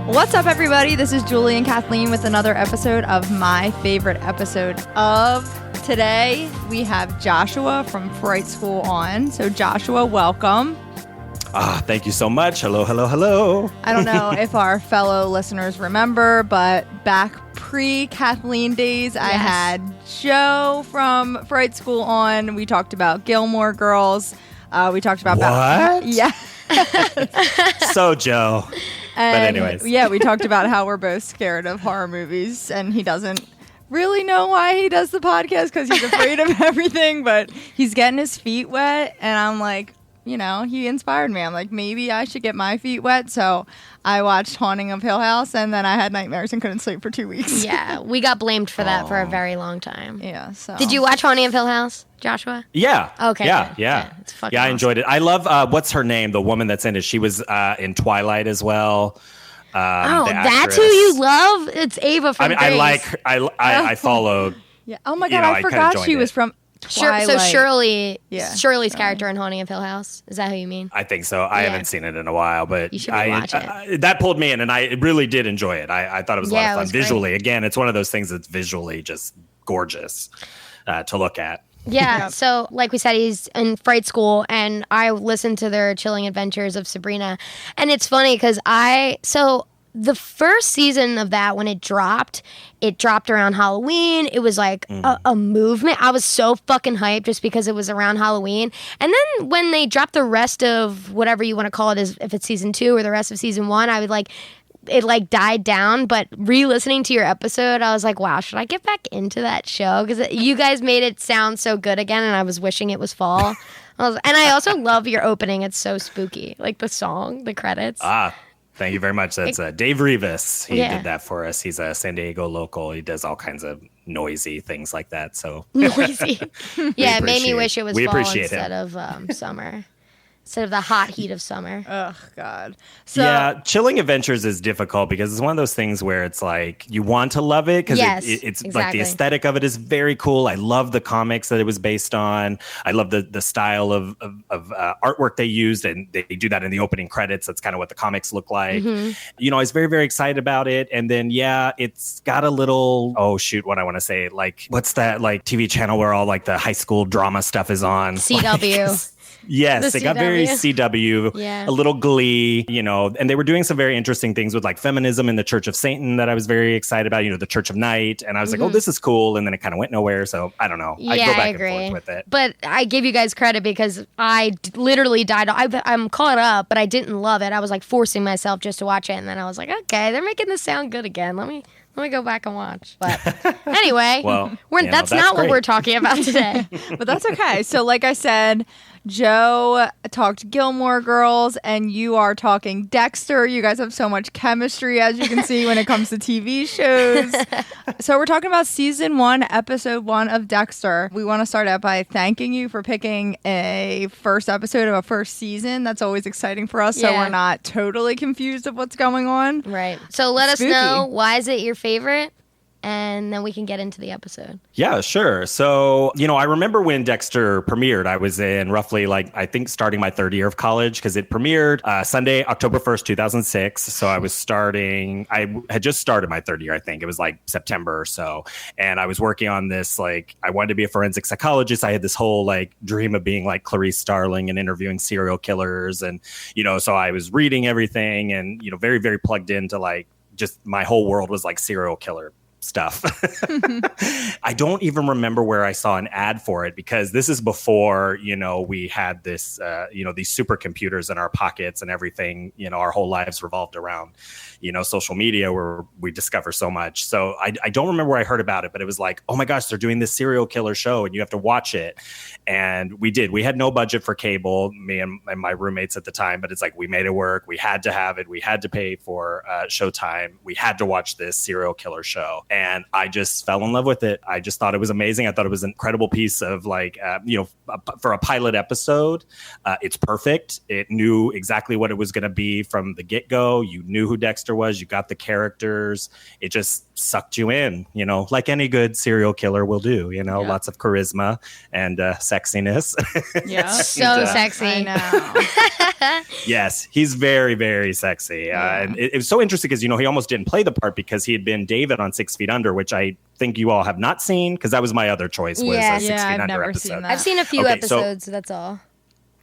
What's up, everybody? This is Julie and Kathleen with another episode of my favorite episode of today. We have Joshua from Fright School on. So Joshua, welcome. Thank you so much. Hello, hello, hello. I don't know if our fellow listeners remember, but back pre-Kathleen days, I had Joe from Fright School on. We talked about Gilmore Girls. We talked about... What? Yeah. So, Joe. And, but anyways. Yeah, we talked about how we're both scared of horror movies, and he doesn't really know why he does the podcast because he's afraid of everything, but he's getting his feet wet, and I'm like, you know, he inspired me. I'm like, maybe I should get my feet wet. So I watched Haunting of Hill House, and then I had nightmares and couldn't sleep for 2 weeks. Yeah, we got blamed for that for a very long time. Yeah. So did you watch Haunting of Hill House, Joshua? Yeah. Okay. Yeah. Good. Yeah. It's fucking I awesome. enjoyed it. I love what's her name? The woman that's in it. She was in Twilight as well. That's who you love? It's Ava from Grace. I followed. Yeah. Oh my God, I forgot she was from Twilight. So Shirley's Yeah. character in Haunting of Hill House. Is that who you mean? I think so. I haven't seen it in a while, but You should watch it. That pulled me in, and I really did enjoy it. I thought it was a lot Yeah, of it fun. was great. Visually, again, it's one of those things that's visually just gorgeous to look at. Yeah, so like we said, he's in Fright School, and I listened to their Chilling Adventures of Sabrina, and it's funny because the first season of that, when it dropped around Halloween. It was like a movement. I was so fucking hyped just because it was around Halloween. And then when they dropped the rest of whatever you want to call it, if it's season 2 or the rest of season 1, I would like... It like died down, but re-listening to your episode, I was like, wow, should I get back into that show? Because you guys made it sound so good again, and I was wishing it was fall. And I also love your opening. It's so spooky. Like the song, the credits. Thank you very much. That's Dave Rivas. He did that for us. He's a San Diego local. He does all kinds of noisy things like that. So Noisy. Yeah, it made me wish it was we fall appreciate instead of summer. Instead of the hot heat of summer. Oh, God. So, yeah, Chilling Adventures is difficult because it's one of those things where it's like you want to love it because it's exactly. like the aesthetic of it is very cool. I love the comics that it was based on. I love the style of artwork they used, and they do that in the opening credits. That's kind of what the comics look like. Mm-hmm. You know, I was very, very excited about it. And then, it's got a little, what I want to say, like, what's that like TV channel where all like the high school drama stuff is on? CW. Yes, it got very CW, a little Glee, you know, and they were doing some very interesting things with like feminism in the Church of Satan that I was very excited about, you know, the Church of Night. And I was like, oh, this is cool. And then it kind of went nowhere. So I don't know. I go back and forth with it. But I give you guys credit because I literally died. I'm caught up, but I didn't love it. I was like forcing myself just to watch it. And then I was like, okay, they're making this sound good again. Let me go back and watch. But anyway, that's not what we're talking about today. But that's okay. So like I said, Joe talked Gilmore Girls, and you are talking Dexter. You guys have so much chemistry, as you can see, when it comes to TV shows. So we're talking about season 1, episode 1 of Dexter. We want to start out by thanking you for picking a first episode of a first season. That's always exciting for us, so we're not totally confused of what's going on. Right. So let us know, why is it your favorite? And then we can get into the episode. Yeah, sure. So, you know, I remember when Dexter premiered, I was in roughly I think starting my third year of college because it premiered Sunday, October 1st, 2006. So I had just started my third year, I think. It was like September or so. And I was working on this, I wanted to be a forensic psychologist. I had this whole dream of being like Clarice Starling and interviewing serial killers. And, you know, so I was reading everything and, you know, very, very plugged into just my whole world was like serial killer stuff. I don't even remember where I saw an ad for it because this is before, you know, we had this, you know, these supercomputers in our pockets and everything, you know, our whole lives revolved around, you know, social media where we discover so much. So I don't remember where I heard about it, but it was like, oh my gosh, they're doing this serial killer show and you have to watch it. And we did. We had no budget for cable, me and my roommates at the time, but it's like we made it work. We had to have it. We had to pay for Showtime. We had to watch this serial killer show. And I just fell in love with it. I just thought it was amazing. I thought it was an incredible piece of you know, for a pilot episode. It's perfect. It knew exactly what it was going to be from the get-go. You knew who Dexter was. You got the characters. It just sucked you in, like any good serial killer will do, lots of charisma and sexiness. Yeah. So sexy. I know. Yes, he's very, very sexy. And it was so interesting because, he almost didn't play the part because he had been David on 6 Feet Under, which I think you all have not seen, because that was my other choice, was a 6 Feet I've Under never episode. seen that. I've seen a few episodes, that's all.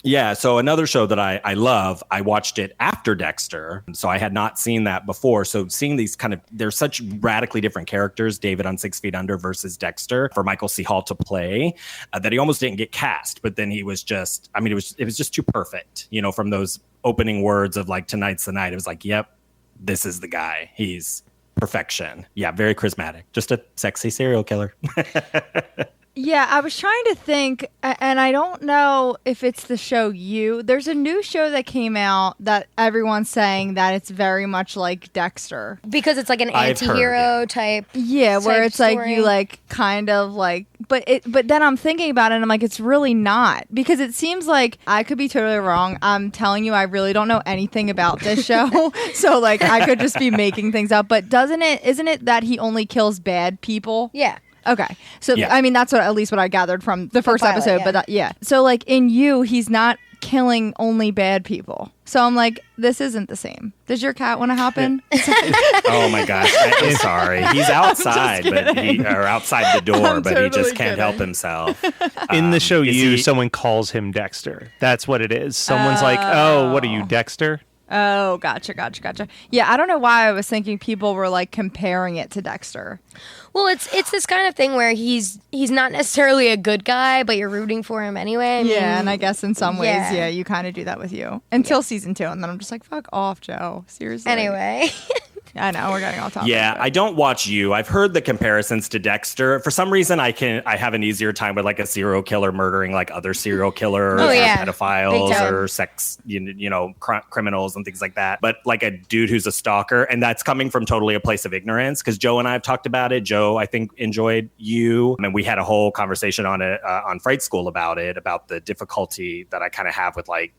Yeah, so another show that I love, I watched it after Dexter, so I had not seen that before. So seeing these they're such radically different characters, David on 6 Feet Under versus Dexter, for Michael C. Hall to play, that he almost didn't get cast. But then he was just, it was just too perfect, from those opening words of like, tonight's the night. It was like, yep, this is the guy. He's perfection. Yeah, very charismatic. Just a sexy serial killer. Yeah, I was trying to think, and I don't know if it's the show You. There's a new show that came out that everyone's saying that it's very much like Dexter. Because it's like an anti-hero type. Yeah, where it's story. like you like kind of like, but then I'm thinking about it and I'm like, it's really not, because it seems like, I could be totally wrong. I'm telling you, I really don't know anything about this show. So like I could just be making things up, but isn't it that he only kills bad people? Yeah. Okay. So, yeah. I mean, that's at least what I gathered from the first pilot, episode. yeah. But So, like, in You, he's not killing only bad people. So I'm like, this isn't the same. Does your cat want to hop in? Oh, my gosh. I'm sorry. He's outside, or outside the door, but he just can't help himself. In the show You, someone calls him Dexter. That's what it is. Someone's like, oh, what are you, Dexter? Oh, gotcha. Yeah, I don't know why I was thinking people were like comparing it to Dexter. Well, it's this kind of thing where he's not necessarily a good guy, but you're rooting for him anyway. And I guess in some ways, you kind of do that with You until season 2, and then I'm just like, fuck off, Joe. Seriously. Anyway. I know we're getting off topic. Yeah, I don't watch You. I've heard the comparisons to Dexter. For some reason, I have an easier time with like a serial killer murdering like other serial killers, or pedophiles, or sex, criminals and things like that. But like a dude who's a stalker, and that's coming from totally a place of ignorance. Because Joe and I have talked about it. Joe, I think, enjoyed You, and we had a whole conversation on it on Fright School about the difficulty that I kind of have with like,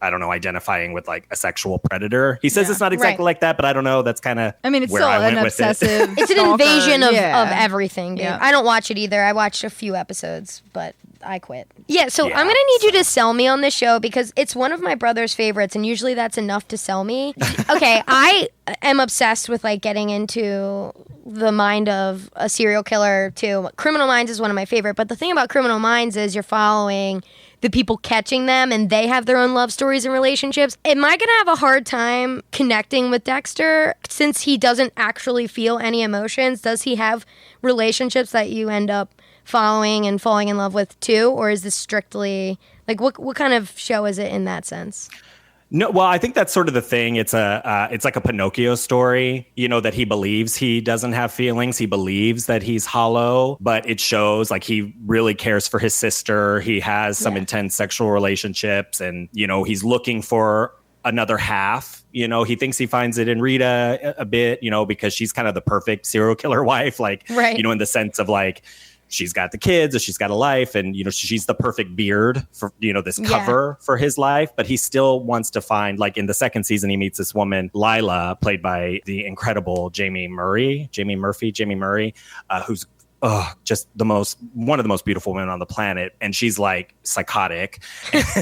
I don't know, identifying with like a sexual predator. He says it's not exactly like that, but I don't know. That's kind of it's still an obsessive. It's an invasion of everything, dude. Yeah. I don't watch it either. I watched a few episodes, but I quit. Yeah, so I'm going to need you to sell me on this show because it's one of my brother's favorites, and usually that's enough to sell me. Okay, I am obsessed with like getting into the mind of a serial killer too. Criminal Minds is one of my favorite, but the thing about Criminal Minds is you're following the people catching them, and they have their own love stories and relationships. Am I going to have a hard time connecting with Dexter since he doesn't actually feel any emotions? Does he have relationships that you end up following and falling in love with too? Or is this strictly, like, what kind of show is it in that sense? No, well, I think that's sort of the thing. It's like a Pinocchio story, that he believes he doesn't have feelings. He believes that he's hollow, but it shows like he really cares for his sister. He has some intense sexual relationships, and, he's looking for another half. He thinks he finds it in Rita a bit, because she's kind of the perfect serial killer wife, like, in the sense of like, she's got the kids, or she's got a life, and she's the perfect beard for this cover for his life. But he still wants to find, like, in the second season, he meets this woman, Lila, played by the incredible Jamie Murray, who's just one of the most beautiful women on the planet, and she's like psychotic.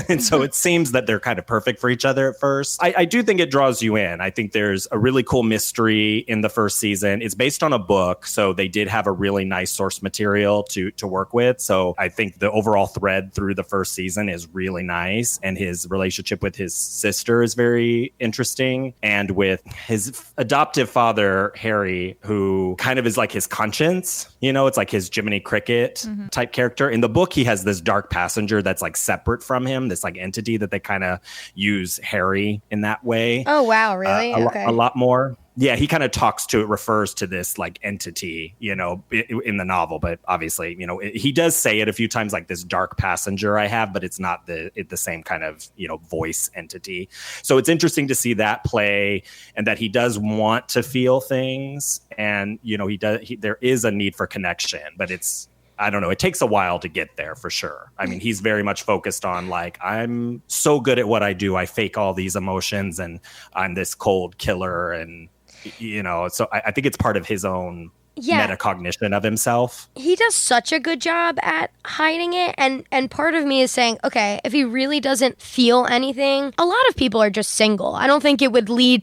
And so it seems that they're kind of perfect for each other at first. I do think it draws you in. I think there's a really cool mystery in the first season. It's based on a book, so they did have a really nice source material to work with. So I think the overall thread through the first season is really nice, and his relationship with his sister is very interesting, and with his adoptive father, Harry, who kind of is like his conscience. It's like his Jiminy Cricket type character. In the book, he has this dark passenger that's like separate from him, this like entity that they kind of use Harry in that way. Oh, wow. Really? A lot more. Yeah, he kind of refers to this like entity, in the novel. But obviously, he does say it a few times, like this dark passenger I have, but it's not the same kind of, voice entity. So it's interesting to see that play, and that he does want to feel things. And, there is a need for connection, but I don't know. It takes a while to get there for sure. I mean, he's very much focused on like, I'm so good at what I do. I fake all these emotions, and I'm this cold killer. And, so I think it's part of his own metacognition of himself. He does such a good job at hiding it, and part of me is saying, okay, if he really doesn't feel anything, a lot of people are just single. I don't think it would lead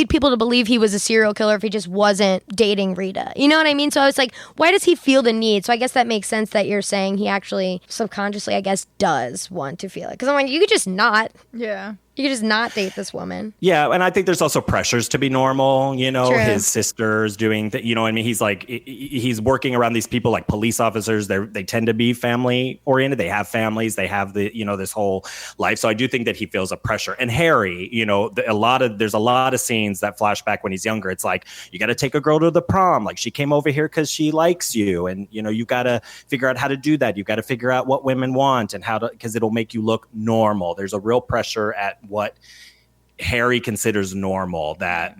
people to believe he was a serial killer if he just wasn't dating Rita. You know what I mean? So I was like, why does he feel the need? So I guess that makes sense that you're saying he actually subconsciously, I guess, does want to feel it. Because I'm like, you could just not. Yeah. You could just not date this woman. Yeah, and I think there's also pressures to be normal, you know, True. his sister's doing that, you know, I mean, he's like, he's working around these people like police officers. They tend to be family oriented. They have families. They have you know, this whole life. So I do think that he feels a pressure. And Harry, you know, there's a lot of scenes that flashback when he's younger. It's like, you got to take a girl to the prom. Like, she came over here because she likes you. And, you know, you got to figure out how to do that. You got to figure out what women want and because it'll make you look normal. There's a real pressure at what Harry considers normal that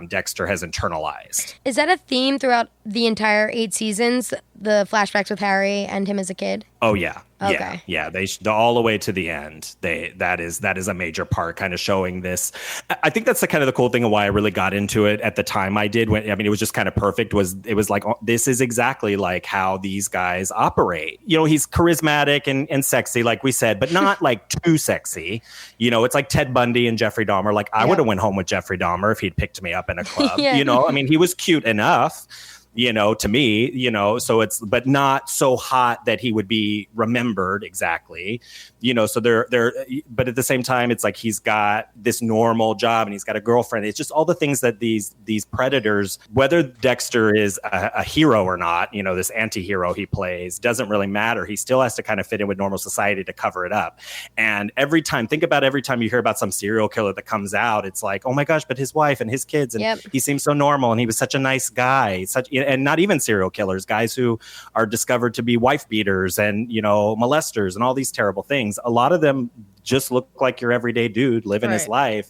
Dexter has internalized. Is that a theme throughout the entire 8 seasons, the flashbacks with Harry and him as a kid? Oh, yeah. Okay. Yeah. They all the way to the end. That is a major part, kind of showing this. I think that's the kind of the cool thing and why I really got into it at the time I did. It was just kind of perfect. It was like, oh, this is exactly like how these guys operate. You know, he's charismatic and sexy, like we said, but not like too sexy. You know, it's like Ted Bundy and Jeffrey Dahmer. Like, I would have went home with Jeffrey Dahmer if he'd picked me up in a club. Yeah. You know, I mean, he was cute enough, you know, to me, you know, so but not so hot that he would be remembered exactly, you know, so but at the same time, it's like, he's got this normal job and he's got a girlfriend. It's just all the things that these predators, whether Dexter is a hero or not, you know, this anti-hero he plays, doesn't really matter. He still has to kind of fit in with normal society to cover it up. And every time you hear about some serial killer that comes out, it's like, oh my gosh, but his wife and his kids, and he seems so normal and he was such a nice guy, and not even serial killers, guys who are discovered to be wife beaters and, you know, molesters and all these terrible things. A lot of them just look like your everyday dude living his life.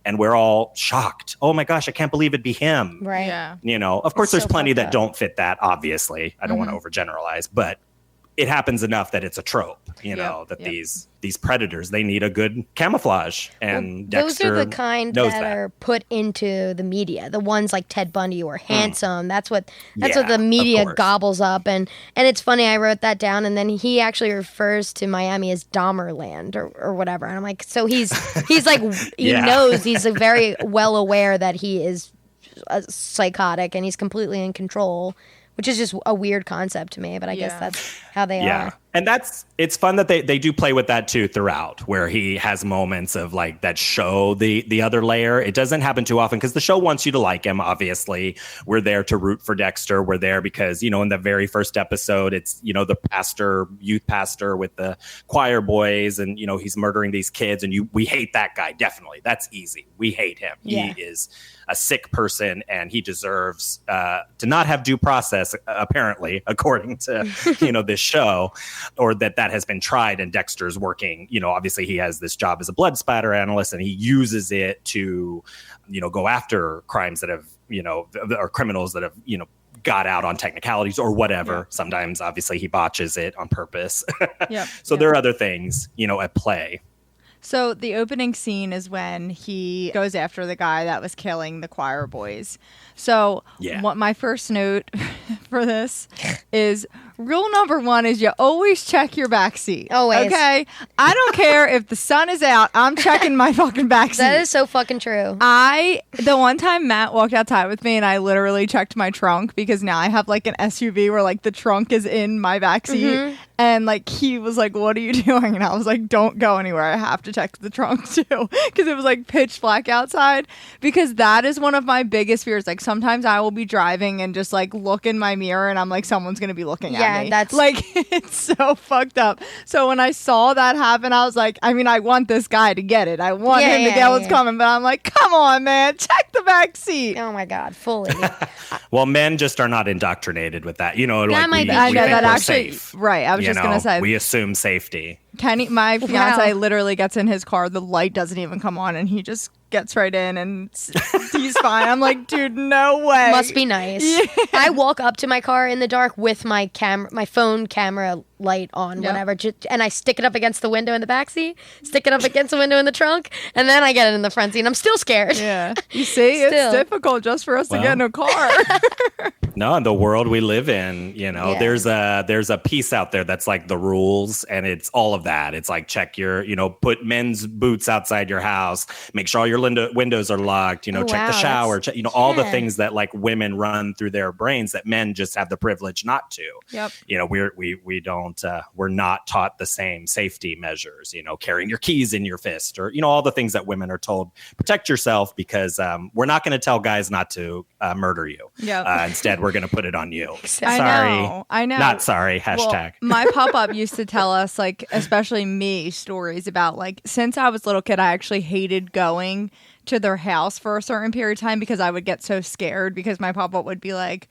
And we're all shocked. Oh my gosh, I can't believe it'd be him. Right. Yeah. You know, of course, there's plenty that don't fit that, obviously. I don't want to overgeneralize, but it happens enough that it's a trope, you know, that these predators, they need a good camouflage. And Dexter those are the kind that are put into the media, the ones like Ted Bundy or Handsome. That's what the media gobbles up. And it's funny, I wrote that down, and then he actually refers to Miami as Dahmerland or whatever. And I'm like, so he's like, he knows, he's very well aware that he is psychotic and he's completely in control, which is just a weird concept to me, but I guess that's how they are. And it's fun that they do play with that too throughout, where he has moments of like that show the other layer. It doesn't happen too often because the show wants you to like him. Obviously, we're there to root for Dexter. We're there because, you know, in the very first episode, it's, you know, the youth pastor with the choir boys, and, you know, he's murdering these kids, and we hate that guy. Definitely. That's easy. We hate him. Yeah. He is a sick person and he deserves to not have due process, apparently, according to, you know, this show. Or that has been tried, and Dexter's working, you know, obviously he has this job as a blood spatter analyst, and he uses it to, you know, go after crimes that have, you know, or criminals that have, you know, got out on technicalities or whatever. Yeah. Sometimes, obviously, he botches it on purpose. So there are other things, you know, at play. So the opening scene is when he goes after the guy that was killing the choir boys. So what my first note for this is, rule number 1 is you always check your back seat. Always. Okay? I don't care if the sun is out. I'm checking my fucking back seat. That is so fucking true. The one time Matt walked outside with me and I literally checked my trunk, because now I have like an SUV where like the trunk is in my back seat. Mm-hmm. And like he was like, what are you doing? And I was like, don't go anywhere. I have to check the trunk too. Because it was like pitch black outside. Because that is one of my biggest fears. Like sometimes I will be driving and just like look in my mirror and I'm like, someone's going to be looking at me. That's like, it's so fucked up. So when I saw that happen, I was like, I mean, I want this guy to get it. I want him to get what's coming. But I'm like, come on, man, check the back seat. Oh my God, fully. Well, men just are not indoctrinated with that. You know, that like might be I know that actually, safe. Right. I was just going to say. We assume safety. Kenny, my fiance, literally gets in his car. The light doesn't even come on, and he just gets right in, and he's fine. I'm like, dude, no way. Must be nice. Yeah. I walk up to my car in the dark with my phone camera light on, whatever, and I stick it up against the window in the backseat, stick it up against the window in the trunk, and then I get it in the front seat. And I'm still scared. Yeah, you see, it's difficult just for us to get in a car. No, in the world we live in, there's a piece out there that's like the rules, and it's all of that. It's like check your, put men's boots outside your house, make sure all your windows are locked, check the shower, all the things that like women run through their brains that men just have the privilege not to. Yep. We're not taught the same safety measures, carrying your keys in your fist, or, all the things that women are told. Protect yourself, because we're not going to tell guys not to murder you. Yep. Instead, we're going to put it on you. I know. Not sorry. Hashtag. Well, my pop-up used to tell us, like, especially me, stories about, like, since I was a little kid, I actually hated going to their house for a certain period of time because I would get so scared, because my pop-up would be like,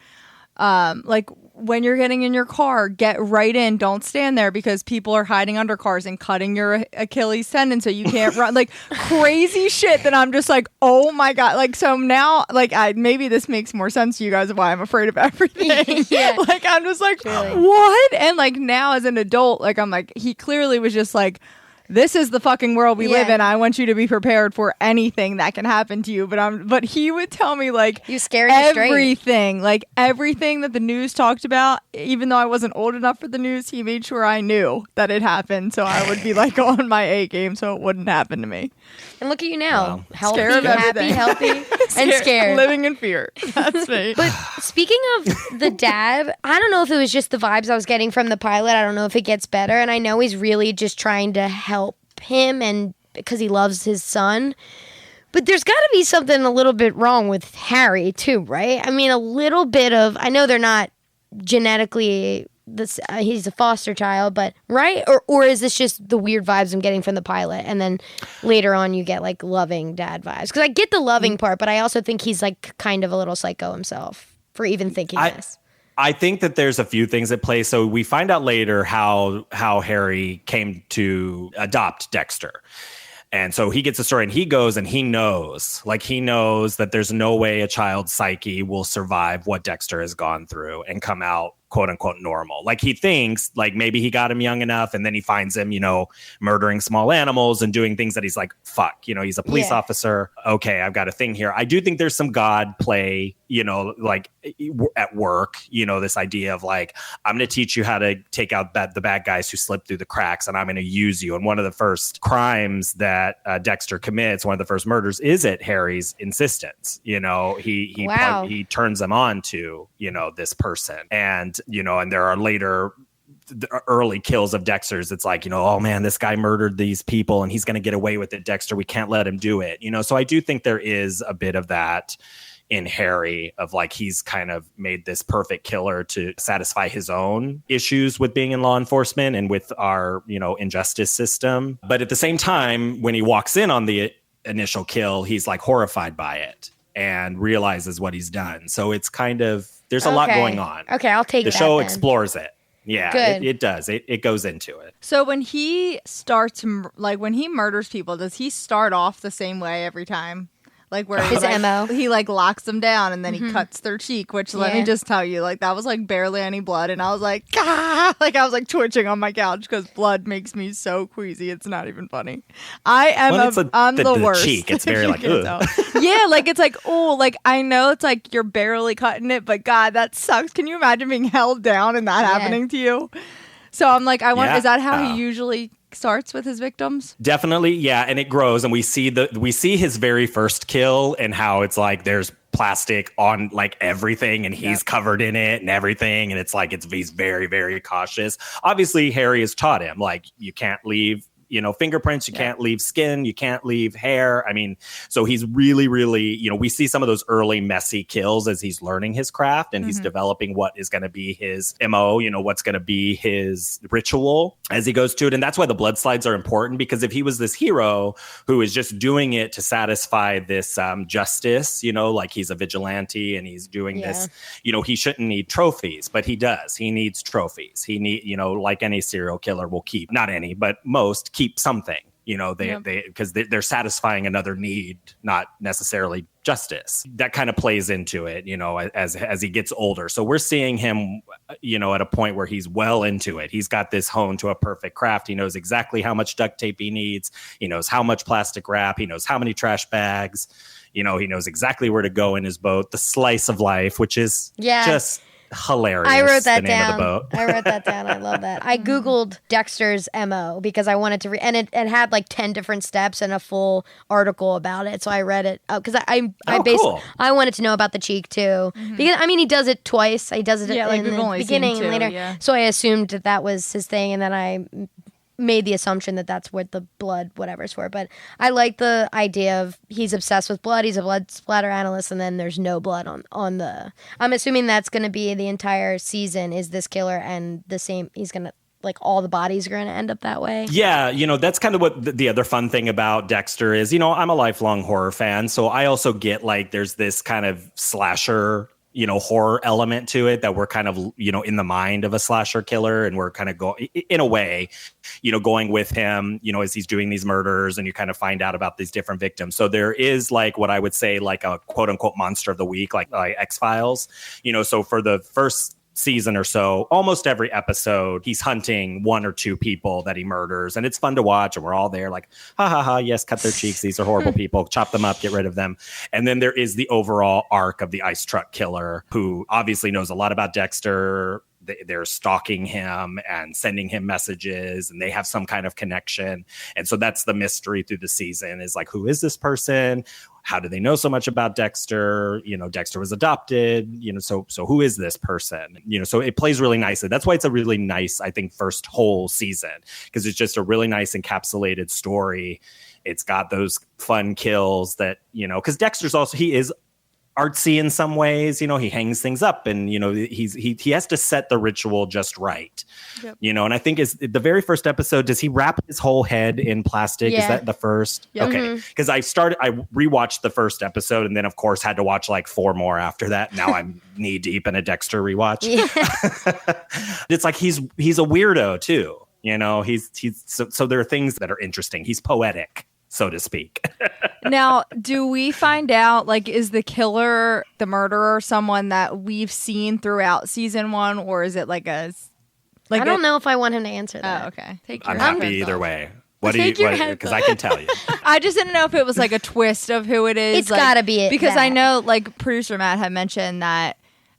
when you're getting in your car, get right in. Don't stand there, because people are hiding under cars and cutting your Achilles tendon so you can't run. Like crazy shit that I'm just like, oh my God. Like, so now, like, maybe this makes more sense to you guys of why I'm afraid of everything. Yeah. Like, I'm just like, what? And like now as an adult, like, I'm like, he clearly was just like, this is the fucking world we live in. I want you to be prepared for anything that can happen to you. But he would tell me, like, you scared everything, like everything that the news talked about, even though I wasn't old enough for the news, he made sure I knew that it happened. So I would be like on my A game so it wouldn't happen to me. And look at you now. Wow. Healthy, and scared. Living in fear. That's me. But speaking of the dad, I don't know if it was just the vibes I was getting from the pilot. I don't know if it gets better. And I know he's really just trying to help him, and because he loves his son. But there's got to be something a little bit wrong with Harry too, right? I mean, a little bit of, I know they're not genetically he's a foster child, but right? Or is this just the weird vibes I'm getting from the pilot, and then later on you get like loving dad vibes? Because I get the loving part, but I also think he's like kind of a little psycho himself for even thinking this. I think that there's a few things at play. So we find out later how Harry came to adopt Dexter. And so he gets a story, and he goes and he knows that there's no way a child's psyche will survive what Dexter has gone through and come out quote unquote normal. Like, he thinks like maybe he got him young enough, and then he finds him, murdering small animals and doing things that he's like, fuck, he's a police officer. Okay, I've got a thing here. I do think there's some God play, like at work, this idea of like, I'm going to teach you how to take out the bad guys who slip through the cracks, and I'm going to use you. And one of the first crimes that Dexter commits, one of the first murders, is at Harry's insistence. He turns them on to, this person. And and there are later the early kills of Dexter's. It's like, oh man, this guy murdered these people and he's going to get away with it, Dexter. We can't let him do it. So I do think there is a bit of that in Harry, of like, he's kind of made this perfect killer to satisfy his own issues with being in law enforcement and with our, injustice system. But at the same time, when he walks in on the initial kill, he's like horrified by it and realizes what he's done. So it's kind of, there's a lot going on. Okay, I'll take that. The show then explores it. Yeah, it does. It goes into it. So when he starts, like when he murders people, does he start off the same way every time? Like where his MO. He like locks them down and then he cuts their cheek, which let me just tell you, like that was like barely any blood, and I was like, ah! Like I was like twitching on my couch because blood makes me so queasy. It's not even funny. I'm the worst. Cheek. It's very like, yeah, like it's like, oh, like I know it's like you're barely cutting it, but God, that sucks. Can you imagine being held down and that happening to you? So I'm like, is that how he usually starts with his victims? Definitely, yeah, and it grows, and we see his very first kill and how it's like there's plastic on like everything, and he's covered in it and everything, and it's like he's very, very cautious. Obviously, Harry has taught him like you can't leave fingerprints, you can't leave skin, you can't leave hair. I mean, so he's really, really, we see some of those early messy kills as he's learning his craft and he's developing what is going to be his MO, what's going to be his ritual as he goes to it. And that's why the blood slides are important, because if he was this hero who is just doing it to satisfy this justice, like he's a vigilante and he's doing this, he shouldn't need trophies, but he does. He needs trophies. He like any serial killer will keep, not any, but most keep something, because they're satisfying another need, not necessarily justice. That kind of plays into it, as he gets older. So we're seeing him, at a point where he's well into it. He's got this honed to a perfect craft. He knows exactly how much duct tape he needs. He knows how much plastic wrap. He knows how many trash bags. He knows exactly where to go in his boat. The slice of life, which is just hilarious. I wrote that the name down. Of the boat. I wrote that down. I love that. I Googled Dexter's MO because I wanted to read, and it had like 10 different steps and a full article about it. So I read it because Cool. I wanted to know about the cheek too. Because I mean, he does it twice. He does it in the beginning and later. Yeah. So I assumed that was his thing, and then I made the assumption that that's what the blood whatever's for. But I like the idea of he's obsessed with blood. He's a blood splatter analyst, and then there's no blood on the. I'm assuming that's going to be the entire season is this killer and the same. He's going to like all the bodies are going to end up that way. Yeah, that's kind of what the other fun thing about Dexter is. I'm a lifelong horror fan, so I also get like there's this kind of slasher horror element to it that we're kind of, in the mind of a slasher killer. And we're kind of in a way, going with him, as he's doing these murders and you kind of find out about these different victims. So there is like what I would say like a quote unquote monster of the week, like X-Files, so for the first season or so, almost every episode he's hunting one or two people that he murders, and it's fun to watch, and we're all there like ha ha ha, yes, cut their cheeks, these are horrible people, chop them up, get rid of them. And then there is the overall arc of the ice truck killer, who obviously knows a lot about Dexter. They're stalking him and sending him messages, and they have some kind of connection. And so that's the mystery through the season is like, who is this person? How do they know so much about Dexter? Dexter was adopted, so who is this person? So it plays really nicely. That's why it's a really nice, I think, first whole season, because it's just a really nice encapsulated story. It's got those fun kills that, because Dexter's also, he is artsy in some ways, he hangs things up, and he has to set the ritual just right. Yep. And I think is the very first episode, does he wrap his whole head in plastic? Yeah. Is that the first? Yep. Okay, because I rewatched the first episode, and then of course had to watch like 4 more after that. Now I'm knee deep in a Dexter rewatch. Yeah. It's like he's a weirdo too. He's so there are things that are interesting. He's poetic, so to speak. Now, do we find out, like, is the killer, the murderer, someone that we've seen throughout season 1, or is it like I don't know if I want him to answer that. Oh, okay. I'm happy either way. What do you? Because I can tell you. I just didn't know if it was like a twist of who it is. It's got to be it. Because I know, like, producer Matt had mentioned that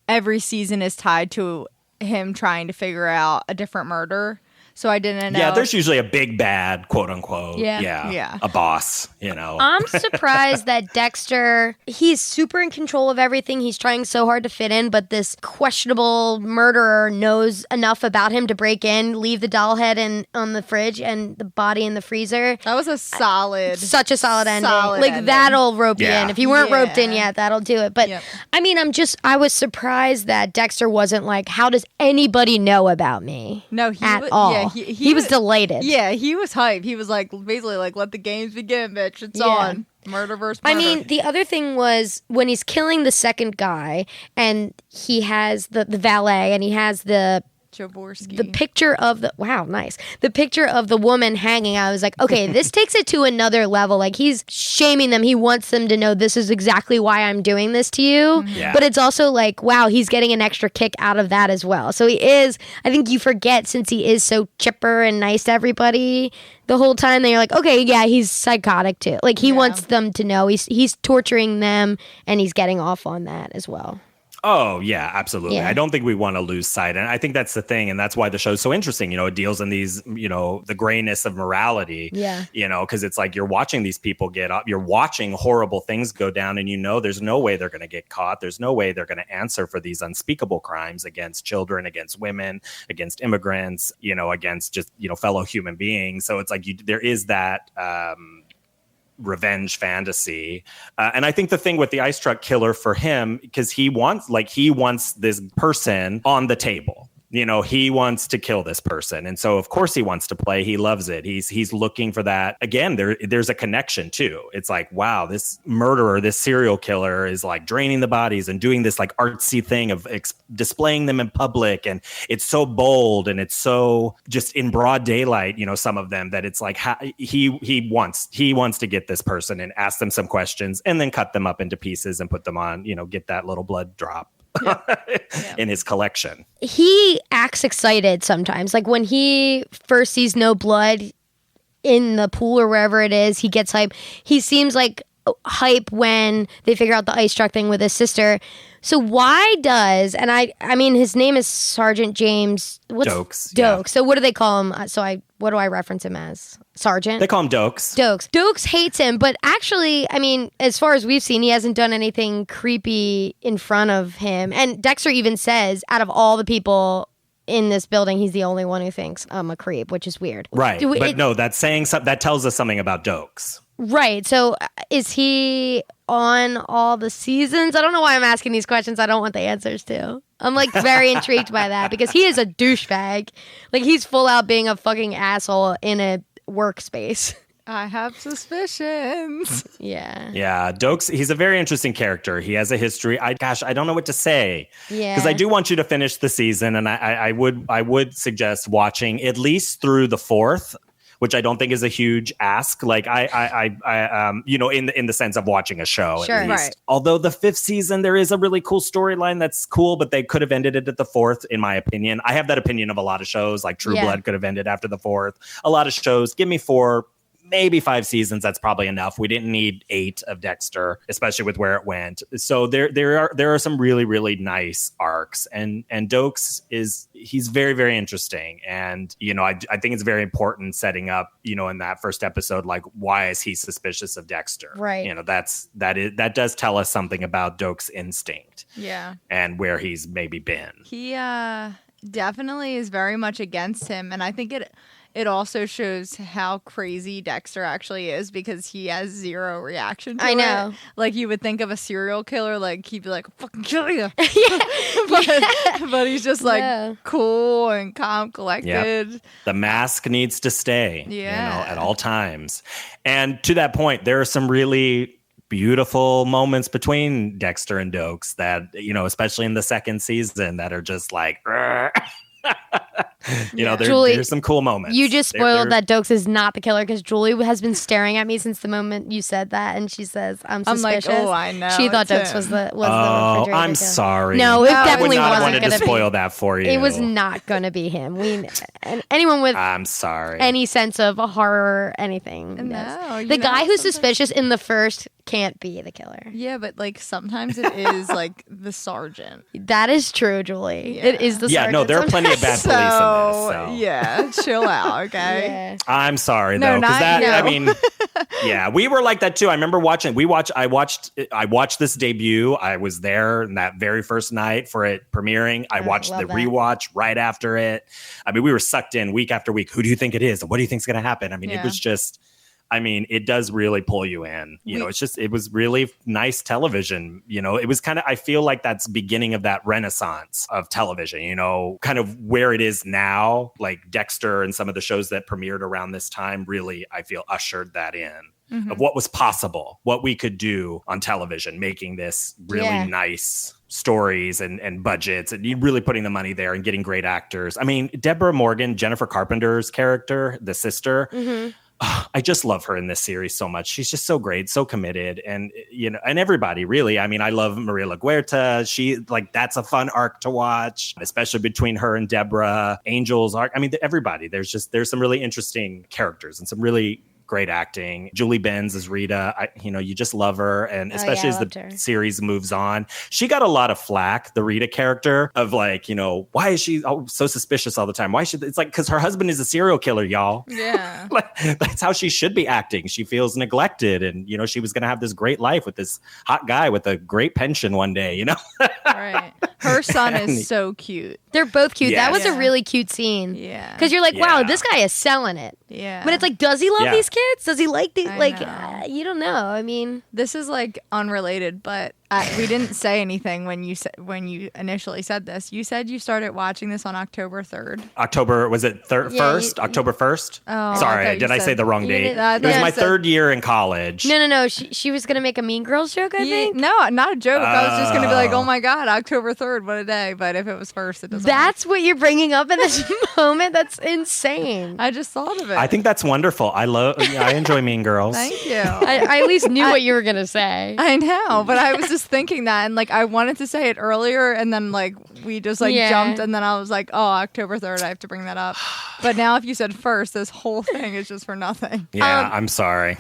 every season is tied to him trying to figure out a different murder. So I didn't know. Yeah, there's usually a big bad, quote unquote. Yeah. A boss, I'm surprised that Dexter, he's super in control of everything. He's trying so hard to fit in, but this questionable murderer knows enough about him to break in, leave the doll head on the fridge and the body in the freezer. That was such a solid ending. That'll rope you in. If you weren't roped in yet, that'll do it. But I mean, I was surprised that Dexter wasn't like, how does anybody know about me? No, at all. Yeah, he was delighted. Yeah, he was hyped. He was like, basically like, let the games begin, bitch. It's on. Murder versus murder. I mean, the other thing was when he's killing the second guy and he has the valet and he has the picture of the picture of the woman hanging. I was like, okay, this takes it to another level. Like, he's shaming them. He wants them to know this is exactly why I'm doing this to you. Yeah. But it's also like, wow, he's getting an extra kick out of that as well. So he is, I think you forget, since he is so chipper and nice to everybody the whole time, that you're like, okay, yeah, he's psychotic too. Like, he wants them to know he's torturing them, and he's getting off on that as well. Oh, yeah, absolutely. Yeah. I don't think we want to lose sight. And I think that's the thing. And that's why the show's so interesting. It deals in these, the grayness of morality. Yeah. Because it's like you're watching these people get up. You're watching horrible things go down. And there's no way they're going to get caught. There's no way they're going to answer for these unspeakable crimes against children, against women, against immigrants, against just, fellow human beings. So it's like there is that revenge fantasy. And I think the thing with the ice truck killer for him, because he wants this person on the table. He wants to kill this person. And so, of course, he wants to play. He loves it. He's looking for that. Again, there's a connection, too. It's like, wow, this murderer, this serial killer is like draining the bodies and doing this like artsy thing of displaying them in public. And it's so bold and it's so just in broad daylight, some of them, that it's like he wants to get this person and ask them some questions and then cut them up into pieces and put them on, get that little blood drop. In his collection. He acts excited sometimes. Like when he first sees no blood in the pool or wherever it is, he gets hype. He seems like hype when they figure out the ice truck thing with his sister. So why does, and I mean, his name is Sergeant James Dokes. Dokes. So what do they call him? What do I reference him as? Sergeant? They call him Dokes. Dokes hates him, but actually, I mean, as far as we've seen, he hasn't done anything creepy in front of him. And Dexter even says, out of all the people in this building, he's the only one who thinks I'm a creep, which is weird. Right. No, that's saying something that tells us something about Dokes. Right. So is he on all the seasons? I don't know why I'm asking these questions. I don't want the answers to. I'm like very intrigued by that because he is a douchebag. Like he's full out being a fucking asshole in a workspace. I have suspicions. Yeah. Yeah, Dokes, he's a very interesting character. He has a history. I don't know what to say. Yeah. Because I do want you to finish the season, and I would suggest watching at least through the 4th, which I don't think is a huge ask. Like in the sense of watching a show. Sure. At least. Right. Although the 5th season, there is a really cool storyline that's cool, but they could have ended it at the 4th, in my opinion. I have that opinion of a lot of shows, like True Blood could have ended after the 4th. A lot of shows, give me 4, maybe 5 seasons. That's probably enough. We didn't need 8 of Dexter, especially with where it went. So there are some really, really nice arcs, and Dokes he's very, very interesting. And, I think it's very important setting up, in that first episode, like, why is he suspicious of Dexter? Right. That does tell us something about Dokes' instinct. Yeah. And where he's maybe been. He definitely is very much against him. And I think it also shows how crazy Dexter actually is because he has zero reaction to it. I know. Like, you would think of a serial killer, like, he'd be like, fucking kill you. Yeah. but he's just, like, cool and calm, collected. Yep. The mask needs to stay, at all times. And to that point, there are some really beautiful moments between Dexter and Dokes that, especially in the 2nd season, that are just like... Julie, there's some cool moments. You just spoiled that Dokes is not the killer because Julie has been staring at me since the moment you said that, and she says, "I'm suspicious." I'm like, oh, I know. She thought Dokes was the refrigerator I'm killer. sorry. No, it definitely I would not wasn't wanted going to to spoil that for you. It was not going to be him. And anyone with I'm sorry. any sense of horror or anything. No, the guy who's suspicious in the first can't be the killer. Yeah, but like sometimes it is like the sergeant. That is true, Julie. Yeah. It is the sergeant. Yeah, no, there are plenty of bad police in this. So. Yeah, chill out, okay? Yeah. I'm sorry No, though, because not you. I mean, yeah, we were like that too. I remember watching. I watched this debut. I was there that very first night for it premiering. I watched the rewatch right after it. I mean, we were sucked in week after week. Who do you think it is? What do you think's going to happen? I mean, it was just. I mean, it does really pull you in. It was really nice television. It was kind of, I feel like that's beginning of that renaissance of television, kind of where it is now, like Dexter and some of the shows that premiered around this time really, I feel, ushered that in. Of what was possible, what we could do on television, making this really nice stories and budgets, and you really putting the money there and getting great actors. I mean, Deborah Morgan, Jennifer Carpenter's character, the sister, I just love her in this series so much. She's just so great, so committed, and and everybody really. I mean, I love Maria LaGuerta. She that's a fun arc to watch, especially between her and Deborah. Angel's arc. I mean, everybody. There's some really interesting characters and some really great acting. Julie Benz as Rita. You just love her, and especially as the series moves on, she got a lot of flack. The Rita character of why is she so suspicious all the time? Why should it's like because her husband is a serial killer, y'all. Yeah, that's how she should be acting. She feels neglected, and she was going to have this great life with this hot guy with a great pension one day. Right. Her son is so cute. They're both cute. Yes. That was a really cute scene. Yeah, because you're like, wow, this guy is selling it. Yeah, but it's like, does he love these kids? Does he like these? You don't know. I mean, this is unrelated, but we didn't say anything when you initially said this. You said you started watching this on October 3rd. October, was it 1st? October 1st? Oh, sorry, did I say the wrong date? It was my 3rd year in college. No. She was gonna make a Mean Girls joke. I think. No, not a joke. I was just gonna be like, oh my god, October 3rd, what a day. But if it was 1st, it doesn't. That's what you're bringing up in this moment. That's insane. I just thought of it. I think that's wonderful. I enjoy Mean Girls. Thank you. I at least knew what you were gonna say. I know, but I was just thinking that, and like I wanted to say it earlier, and then like we just like jumped, and then I was like, oh, October 3rd, I have to bring that up. But now if you said first, this whole thing is just for nothing. Yeah, I'm sorry.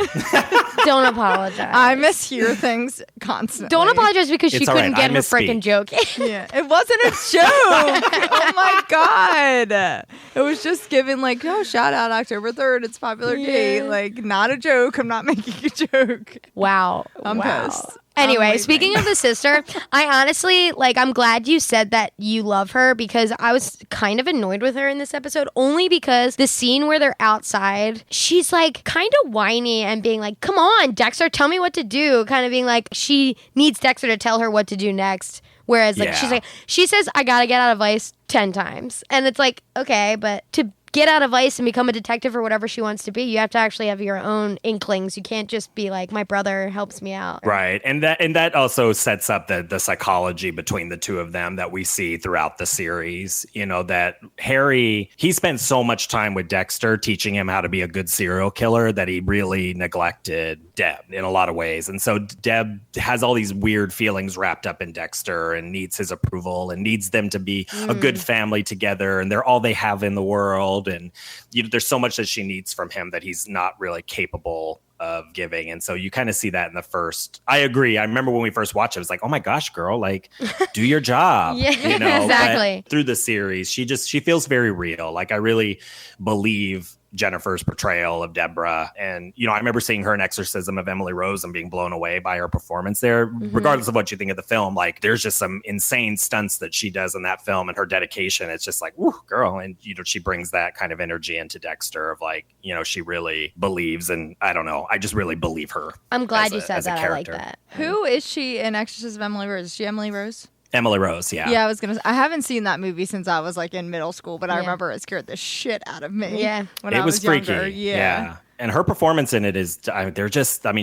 Don't apologize. I mishear things constantly. Don't apologize because she It's all couldn't right. get I her misspeak. freaking joke. Yeah, it wasn't a joke. Oh my god, it was just given like, oh, shout out October 3rd. It's a popular date. Like, not a joke. I'm not making a joke. Wow. I'm pissed. Anyway, I'm speaking of the sister, I honestly, like, I'm glad you said that you love her because I was kind of annoyed with her in this episode only because the scene where they're outside, she's like kind of whiny and being like, come on, Dexter, tell me what to do. Kind of being like, she needs Dexter to tell her what to do next. Whereas, like, she says, I gotta get out of ice 10 times. And it's like, okay, but to get out of ice and become a detective or whatever she wants to be, you have to actually have your own inklings. You can't just be like, my brother helps me out. Right. And that also sets up the psychology between the two of them that we see throughout the series. You know, that Harry, he spent so much time with Dexter teaching him how to be a good serial killer that he really neglected Deb in a lot of ways. And so Deb has all these weird feelings wrapped up in Dexter and needs his approval and needs them to be a good family together. And they're all they have in the world. And there's so much that she needs from him that he's not really capable of giving. And so you kind of see that in the first. I agree. I remember when we first watched it, I was like, oh my gosh, girl, like, do your job. Yeah, exactly. But through the series, she feels very real. Like, I really believe Jennifer's portrayal of Deborah. And, I remember seeing her in Exorcism of Emily Rose and being blown away by her performance there. Regardless of what you think of the film, like, there's just some insane stunts that she does in that film, and her dedication. It's just like, woo, girl. And, she brings that kind of energy into Dexter of like, she really believes. And I don't know. I just really believe her. I'm glad you said that. I like that. Who is she in Exorcism of Emily Rose? Is she Emily Rose? Emily Rose, yeah. Yeah, I haven't seen that movie since I was like in middle school, but I remember it scared the shit out of me. Yeah. When it I was freaky. younger. Yeah. And her performance in it is,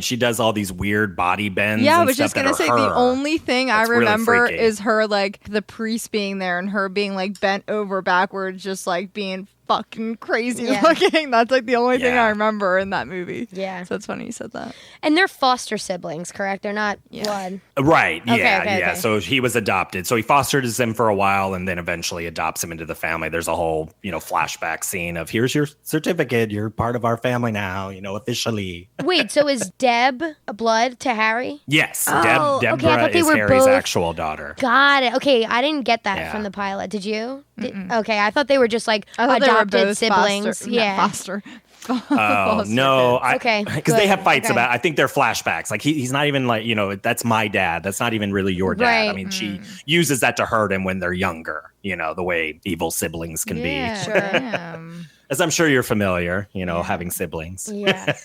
she does all these weird body bends. Yeah, I and was just stuff going to that say are the her. only thing I It's really remember freaky. is her, like, the priest being there and her being, like, bent over backwards, just, like, being fucking crazy looking. That's, like, the only thing I remember in that movie. Yeah. So it's funny you said that. And they're foster siblings, correct? They're not blood. Right. Yeah. Okay. So he was adopted. So he fostered him for a while and then eventually adopts him into the family. There's a whole, flashback scene of here's your certificate. You're part of our family now, officially. Wait, so is Deb a blood to Harry? Yes. Oh, Deborah okay, I thought they is were Harry's both- actual daughter. Got it. Okay, I didn't get that from the pilot. Did you? Okay, I thought they were just like adopted siblings. Foster. Oh, no. Okay, Because they have fights Okay. about, I think they're flashbacks. Like he's not even like, that's my dad. That's not even really your dad. Right. I mean, she uses that to hurt him when they're younger, the way evil siblings can be. Sure. As I'm sure you're familiar, having siblings. Yeah.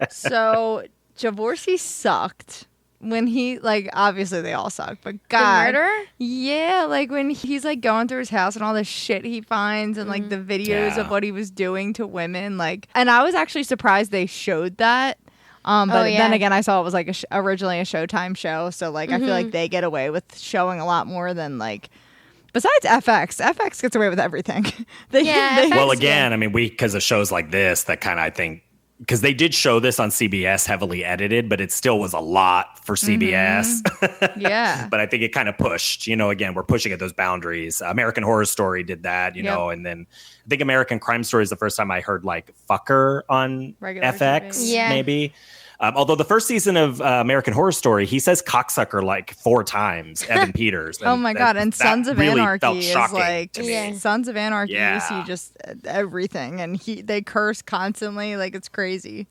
So Jaworski sucked when he, like, obviously they all suck, but God. The murderer? Yeah, like when he's like going through his house and all the shit he finds and like the videos of what he was doing to women, like, and I was actually surprised they showed that. But then again, I saw it was like originally a Showtime show, so like I feel like they get away with showing a lot more than like. Besides FX gets away with everything. Well, again, I mean, because of shows like this that kind of, I think, because they did show this on CBS heavily edited, but it still was a lot for CBS. Yeah. But I think it kind of pushed, again, we're pushing at those boundaries. American Horror Story did that, know, and then I think American Crime Story is the first time I heard like fucker on Regular FX, TV. maybe. Although the first season of American Horror Story, he says cocksucker like 4 times, Evan Peters. Oh my God. And Sons of really Anarchy felt is shocking like, to me. Sons of Anarchy, you Yeah. see just everything. And they curse constantly. Like, it's crazy.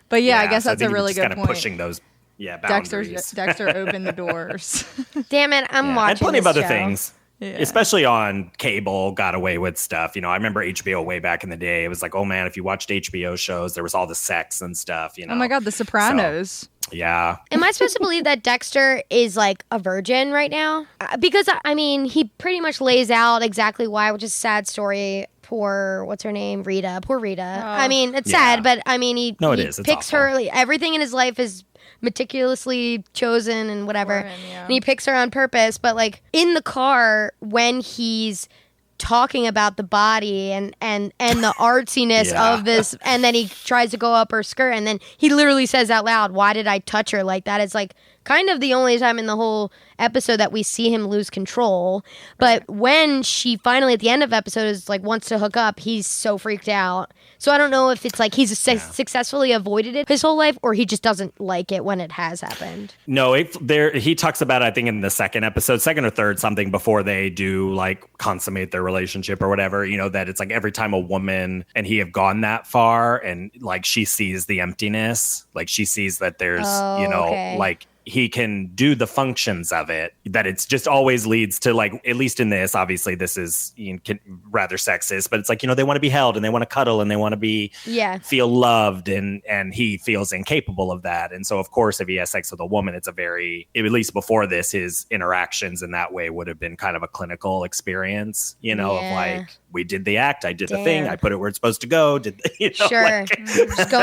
But yeah, I guess so that's think a really just good kind point. of pushing those boundaries. Dexter opened the doors. Damn it, I'm watching and plenty of this other show. things. Yeah. Especially on cable, got away with stuff. I remember HBO way back in the day. It was like, oh man, if you watched HBO shows, there was all the sex and stuff. Oh my God, The Sopranos. So, yeah. Am I supposed to believe that Dexter is like a virgin right now? Because I mean, he pretty much lays out exactly why, which is a sad story. Poor, what's her name? Rita. Poor Rita. I mean, it's sad, but I mean, he It's picks awful. her. Like, everything in his life is meticulously chosen and whatever. Poor him, yeah. And he picks her on purpose. But like in the car when he's talking about the body and the artsiness of this, and then he tries to go up her skirt, and then he literally says out loud, "Why did I touch her like that?" It's like kind of the only time in the whole episode that we see him lose control. But when she finally at the end of episode is like wants to hook up, he's so freaked out. So I don't know if it's like he's successfully avoided it his whole life, or he just doesn't like it when it has happened. No, he talks about it, I think in the second or third, something before they do like consummate their relationship or whatever, you know, that it's like every time a woman and he have gone that far and like she sees the emptiness, like she sees that there's, like he can do the functions of it, that it's just always leads to like, at least in this, obviously this is rather sexist, but it's like, you know, they want to be held and they want to cuddle and they want to be feel loved, and he feels incapable of that. And so of course if he has sex with a woman, it's a very, at least before this, his interactions in that way would have been kind of a clinical experience, you know, of like, we did the act, I did the thing, I put it where it's supposed to go, just going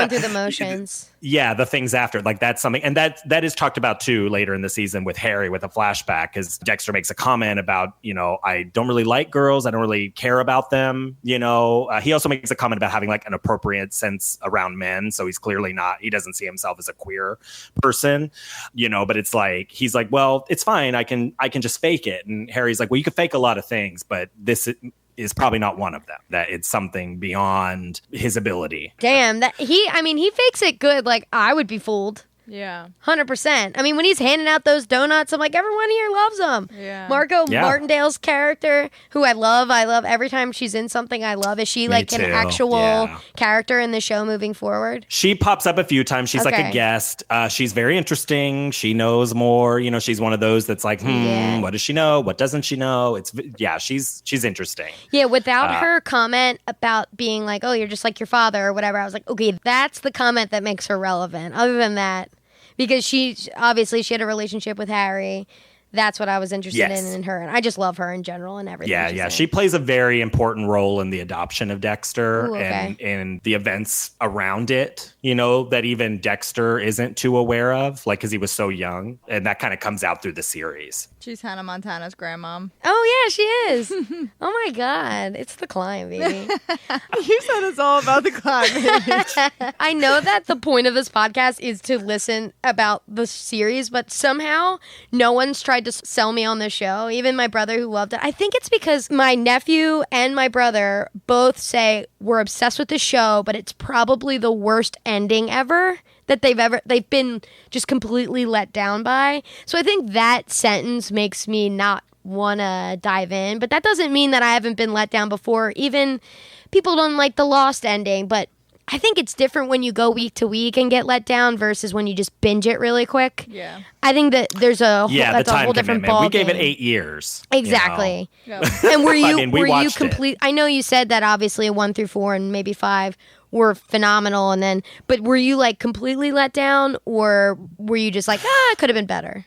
through the motions. Yeah, the things after, like that's something, and that is talked about too later in the season with Harry with a flashback, because Dexter makes a comment about, you know, I don't really like girls, I don't really care about them, you know. He also makes a comment about having like an appropriate sense around men, so he's clearly not, he doesn't see himself as a queer person, you know. But it's like he's like, well, it's fine, I can just fake it, and Harry's like, well, you can fake a lot of things, but this is probably not one of them, that it's something beyond his ability. Damn, that he fakes it good. Like, I would be fooled. Yeah. 100%. I mean, when he's handing out those donuts, I'm like, everyone here loves him. Yeah. Martindale's character, who I love every time she's in something I love. Is she like an actual character in the show moving forward? She pops up a few times. She's like a guest. She's very interesting. She knows more. You know, she's one of those that's like, what does she know? What doesn't she know? She's interesting. Yeah, without her comment about being like, oh, you're just like your father or whatever, I was like, okay, that's the comment that makes her relevant. Other than that, because she had a relationship with Harry. That's what I was interested in her. And I just love her in general and everything. Yeah. She plays a very important role in the adoption of Dexter and the events around it, you know, that even Dexter isn't too aware of, like, because he was so young. And that kind of comes out through the series. She's Hannah Montana's grandmom. Oh, yeah, she is. Oh, my God. It's the climb, baby. You said it's all about the climb, baby. I know that the point of this podcast is to listen about the series, but somehow no one's tried to sell me on the show, even my brother who loved it. I think it's because my nephew and my brother both say we're obsessed with the show, but it's probably the worst ending ever that they've been just completely let down by. So I think that sentence makes me not want to dive in, but that doesn't mean that I haven't been let down before. Even people don't like the Lost ending, but I think it's different when you go week to week and get let down versus when you just binge it really quick. Yeah. I think that there's a whole different ball. We gave it 8 years. Exactly. You know? And were you were you complete? I know you said that obviously 1 through 4 and maybe 5 were phenomenal, but were you like completely let down, or were you just like, it could have been better?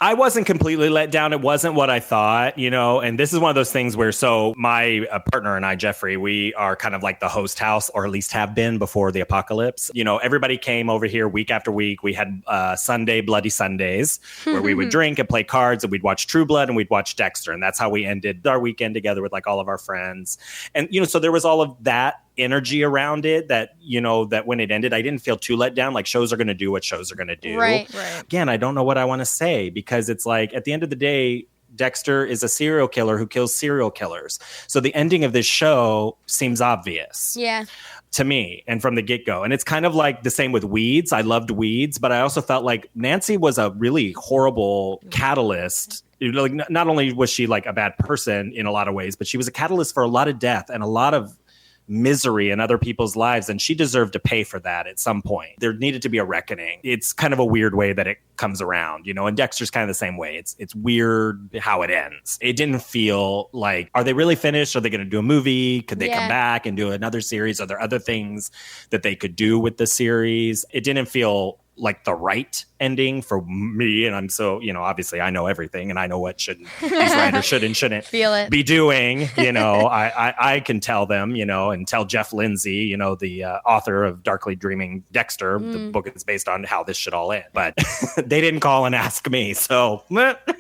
I wasn't completely let down. It wasn't what I thought, you know, and this is one of those things where, so my partner and I, Jeffrey, we are kind of like the host house, or at least have been before the apocalypse. You know, everybody came over here week after week. We had Sunday Bloody Sundays where we would drink and play cards, and we'd watch True Blood and we'd watch Dexter. And that's how we ended our weekend together with like all of our friends. And, you know, so there was all of that energy around it that, you know, that when it ended, I didn't feel too let down. Like, shows are going to do what shows are going to do. Right. Again, I don't know what I want to say, because it's like, at the end of the day, Dexter is a serial killer who kills serial killers. So the ending of this show seems obvious. Yeah. To me, and from the get-go. And it's kind of like the same with Weeds. I loved Weeds, but I also felt like Nancy was a really horrible catalyst. Like, not only was she like a bad person in a lot of ways, but she was a catalyst for a lot of death and a lot of misery in other people's lives, and she deserved to pay for that at some point. There needed to be a reckoning. It's kind of a weird way that it comes around, you know, and Dexter's kind of the same way. It's weird how it ends. It didn't feel like, are they really finished? Are they going to do a movie? Could they come back and do another series? Are there other things that they could do with the series? It didn't feel like the right ending for me. And I'm so, obviously I know everything and I know what these writers should and shouldn't Feel it. be doing, I can tell them, and tell Jeff Lindsay, the author of Darkly Dreaming Dexter, the book is based on how this should all end. But they didn't call and ask me. So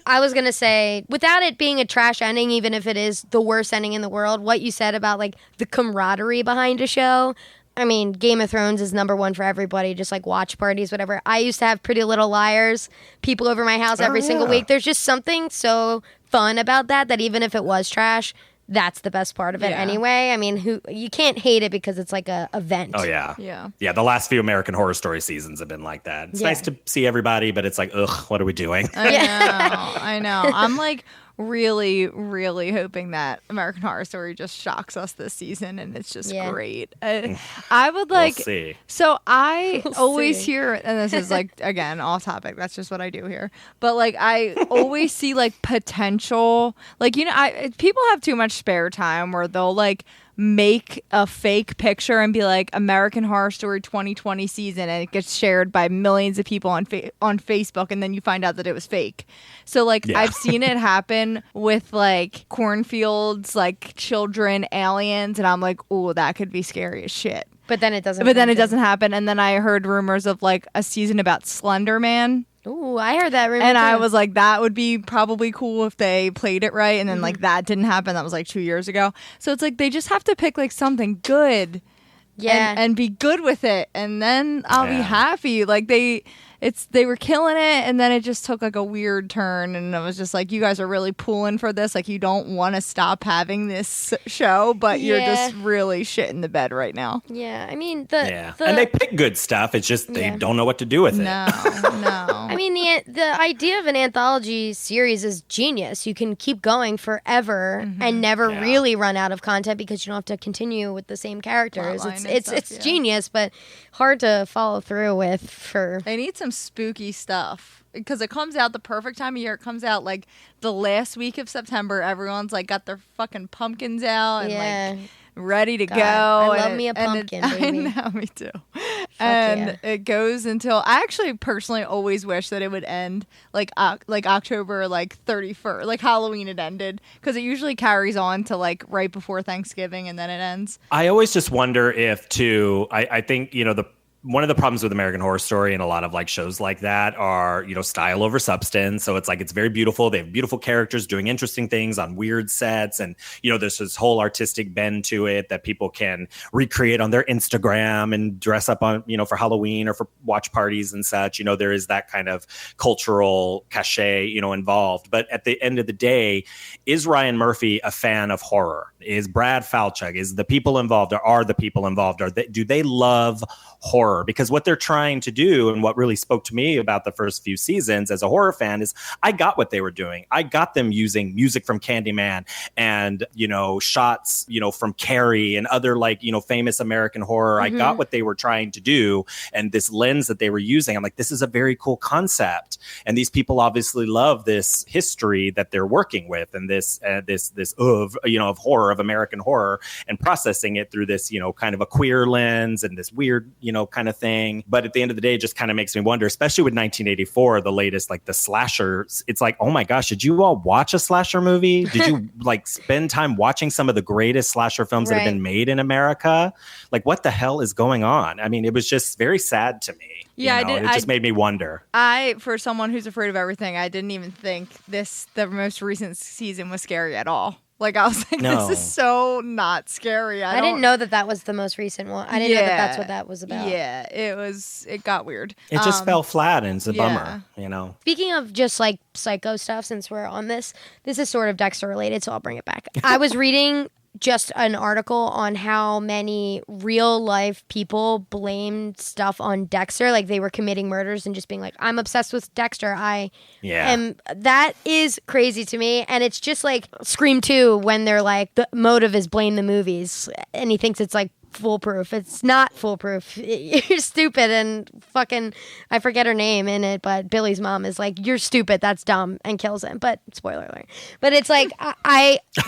I was going to say, without it being a trash ending, even if it is the worst ending in the world, what you said about like the camaraderie behind a show, I mean, Game of Thrones is number one for everybody, just like watch parties, whatever. I used to have Pretty Little Liars, people over my house every single week. There's just something so fun about that even if it was trash, that's the best part of it anyway. I mean, you can't hate it because it's like a event. Oh, yeah. Yeah. Yeah, the last few American Horror Story seasons have been like that. It's nice to see everybody, but it's like, ugh, what are we doing? I know. I'm like really, really hoping that American Horror Story just shocks us this season and it's just great. I would like, we'll see. So I always hear, and this is like, again, off topic. That's just what I do here. But like, I always see like potential, like, people have too much spare time where they'll like make a fake picture and be like American Horror Story 2020 season, and it gets shared by millions of people on Facebook, and then you find out that it was fake. So like I've seen it happen with like cornfields, like children, aliens, and I'm like, oh, that could be scary as shit. But then it doesn't. But then it doesn't happen. And then I heard rumors of like a season about Slender Man. Ooh, I heard that rumor and too. I was like, that would be probably cool if they played it right. And then like that didn't happen. That was like 2 years ago. So it's like they just have to pick like something good, and be good with it, and then I'll be happy. Like they were killing it, and then it just took like a weird turn, and I was just like, you guys are really pulling for this. Like you don't want to stop having this show, but you're just really shitting the bed right now. Yeah, I mean and they pick good stuff. It's just they don't know what to do with it. No. I mean the idea of an anthology series is genius. You can keep going forever and never really run out of content because you don't have to continue with the same characters. It's genius, but hard to follow through with. They need some spooky stuff because it comes out the perfect time of year. It comes out like the last week of September. Everyone's like got their fucking pumpkins out and like ready to go. I love me a pumpkin, baby. I know, me too. And it goes until, I actually personally always wish that it would end like October like 31st, like Halloween it ended, because it usually carries on to like right before Thanksgiving and then it ends. I always just wonder if I think, one of the problems with American Horror Story and a lot of like shows like that are, style over substance. So it's like, it's very beautiful. They have beautiful characters doing interesting things on weird sets. And, there's this whole artistic bend to it that people can recreate on their Instagram and dress up on, for Halloween or for watch parties and such. There is that kind of cultural cachet, involved. But at the end of the day, is Ryan Murphy a fan of horror? Is Brad Falchuk, is the people involved, or are the people involved, do they love horror? Because what they're trying to do, and what really spoke to me about the first few seasons as a horror fan, is I got what they were doing. I got them using music from Candyman and, shots, from Carrie and other like, famous American horror. I got what they were trying to do, and this lens that they were using. I'm like, this is a very cool concept. And these people obviously love this history that they're working with, and this of horror, of American horror, and processing it through this, kind of a queer lens and this weird, kind of thing. But at the end of the day, it just kind of makes me wonder, especially with 1984, the latest, like the slashers. It's like, oh my gosh, did you all watch a slasher movie? Did you like spend time watching some of the greatest slasher films that have been made in America? Like, what the hell is going on? I mean, it was just very sad to me. Yeah, It just made me wonder. For someone who's afraid of everything, I didn't even think the most recent season was scary at all. Like, I was like, this is so not scary. I didn't know that was the most recent one. I didn't know that's what that was about. Yeah, it got weird. It just fell flat, and it's a bummer, Speaking of just like psycho stuff, since we're on this is sort of Dexter related, so I'll bring it back. I was reading just an article on how many real life people blamed stuff on Dexter, like they were committing murders and just being like, I'm obsessed with Dexter. That is crazy to me. And it's just like Scream 2 when they're like, the motive is blame the movies, and he thinks it's like foolproof. It's not foolproof. You're stupid, and fucking, I forget her name in it, but Billy's mom is like, you're stupid, that's dumb, and kills him. But spoiler alert. But it's like,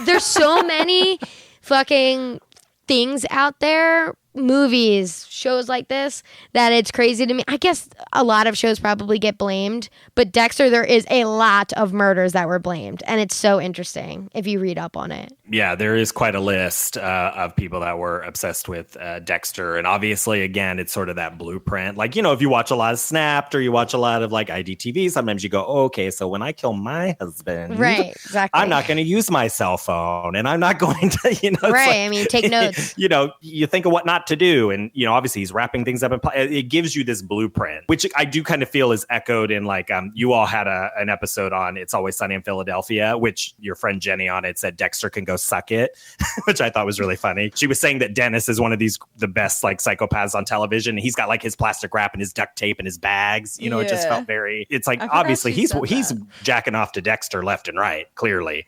there's so many fucking things out there movies, shows like this, that it's crazy to me. I guess a lot of shows probably get blamed, but Dexter, there is a lot of murders that were blamed, and it's so interesting if you read up on it. Yeah, there is quite a list of people that were obsessed with Dexter. And obviously, again, it's sort of that blueprint. Like, if you watch a lot of Snapped or you watch a lot of like IDTV, sometimes you go, oh, okay, so when I kill my husband, right, exactly, I'm not going to use my cell phone and I'm not going to, right. Like, take notes. You think of what not to do. And, obviously he's wrapping things up. It gives you this blueprint, which I do kind of feel is echoed in like, you all had an episode on It's Always Sunny in Philadelphia, which your friend Jenny on it said Dexter can go suck it, which I thought was really funny. She was saying that Dennis is one of the best like psychopaths on television. He's got like his plastic wrap and his duct tape and his bags. It just felt very, it's like, obviously he's jacking off to Dexter left and right, clearly.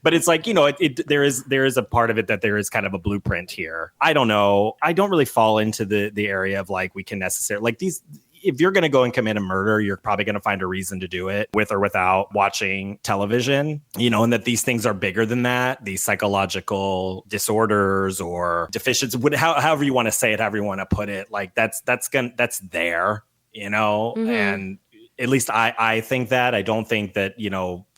But it's like, there is a part of it that there is kind of a blueprint here. I don't know. I don't really fall into the area of like, we can necessarily like these. If you're going to go and commit a murder, you're probably going to find a reason to do it with or without watching television, and that these things are bigger than that. These psychological disorders or deficiencies, however you want to say it, however you want to put it, like that's there, Mm-hmm. And at least I think that. I don't think that,